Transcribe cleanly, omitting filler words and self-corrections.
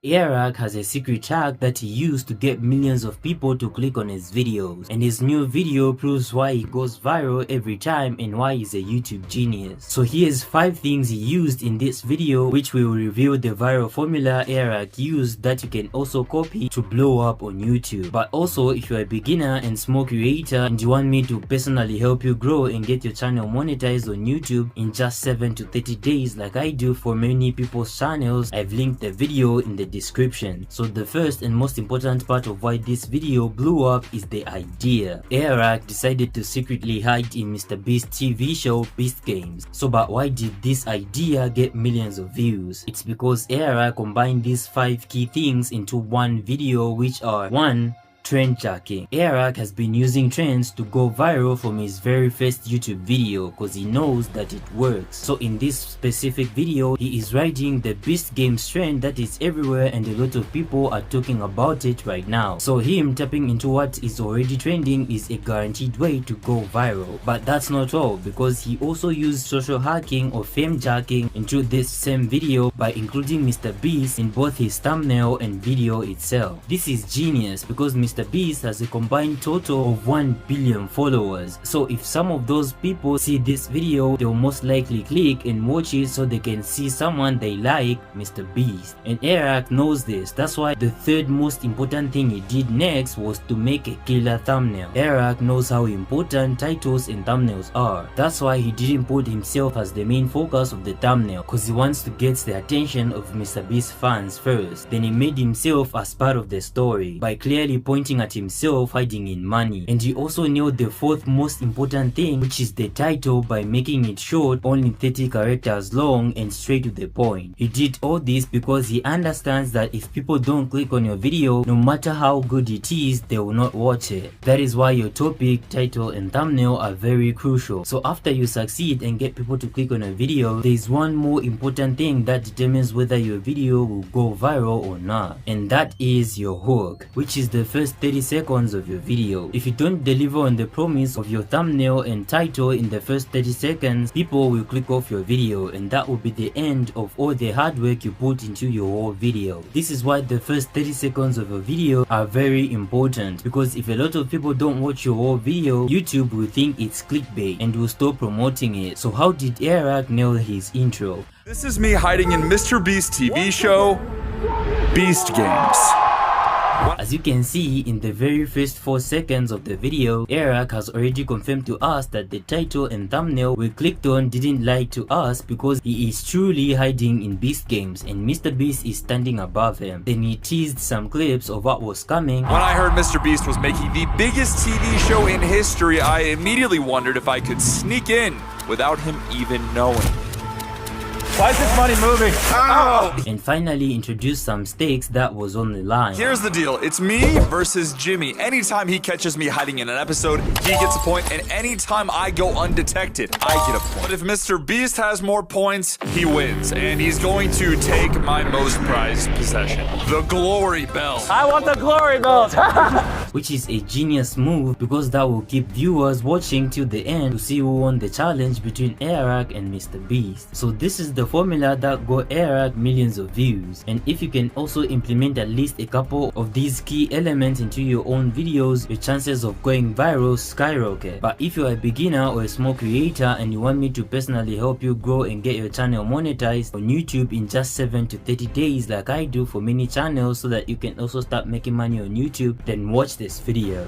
Airrack has a secret hack that he used to get millions of people to click on his videos, and his new video proves why he goes viral every time and why he's a YouTube genius. So here's 5 things he used in this video which will reveal the viral formula Airrack used that you can also copy to blow up on YouTube. But also, if you're a beginner and small creator and you want me to personally help you grow and get your channel monetized on YouTube in just 7 to 30 days like I do for many people's channels, I've linked the video in the description. So the first and most important part of why this video blew up is the idea. Airrack decided to secretly hide in MrBeast's TV show Beast Games. So but why did this idea get millions of views? It's because Airrack combined these 5 key things into one video, which are 1. Trend jacking. Airrack has been using trends to go viral from his very first YouTube video because he knows that it works. So in this specific video, he is riding the Beast Games trend that is everywhere and a lot of people are talking about it right now. So him tapping into what is already trending is a guaranteed way to go viral. But that's not all, because he also used social hacking or fame jacking into this same video by including MrBeast in both his thumbnail and video itself. This is genius because MrBeast has a combined total of 1 billion followers. So if some of those people see this video, they'll most likely click and watch it so they can see someone they like, MrBeast. And Airrack knows this. That's why the third most important thing he did next was to make a killer thumbnail. Airrack knows how important titles and thumbnails are. That's why he didn't put himself as the main focus of the thumbnail, because he wants to get the attention of MrBeast fans first. Then he made himself as part of the story by clearly pointing at himself hiding in money. And he also nailed the fourth most important thing, which is the title, by making it short, only 30 characters long and straight to the point. He did all this because he understands that if people don't click on your video, no matter how good it is, they will not watch it. That is why your topic, title and thumbnail are very crucial. So after you succeed and get people to click on a video, there is one more important thing that determines whether your video will go viral or not, and that is your hook, which is the first 30 seconds of your video. If you don't deliver on the promise of your thumbnail and title in the first 30 seconds, people will click off your video, and that will be the end of all the hard work you put into your whole video. This is why the first 30 seconds of a video are very important, because if a lot of people don't watch your whole video, YouTube will think it's clickbait and will stop promoting it. So how did Airrack nail his intro? This is me hiding in MrBeast's TV show Beast Games. As you can see in the very first 4 seconds of the video, Airrack has already confirmed to us that the title and thumbnail we clicked on didn't lie to us, because he is truly hiding in Beast Games and MrBeast is standing above him. Then he teased some clips of what was coming. When I heard MrBeast was making the biggest TV show in history, I immediately wondered if I could sneak in without him even knowing. Why is this money moving? Ow! And finally introduced some stakes that was on the line. Here's the deal. It's me versus Jimmy. Anytime he catches me hiding in an episode, he gets a point, and anytime I go undetected, I get a point. But if MrBeast has more points, he wins, and he's going to take my most prized possession, the glory bell. I want the glory bells. Which is a genius move, because that will keep viewers watching till the end to see who won the challenge between Airrack and MrBeast. So this is the formula that got Airrack millions of views. And if you can also implement at least a couple of these key elements into your own videos, your chances of going viral skyrocket. But if you're a beginner or a small creator and you want me to personally help you grow and get your channel monetized on YouTube in just 7 to 30 days like I do for many channels, so that you can also start making money on YouTube, then watch this video.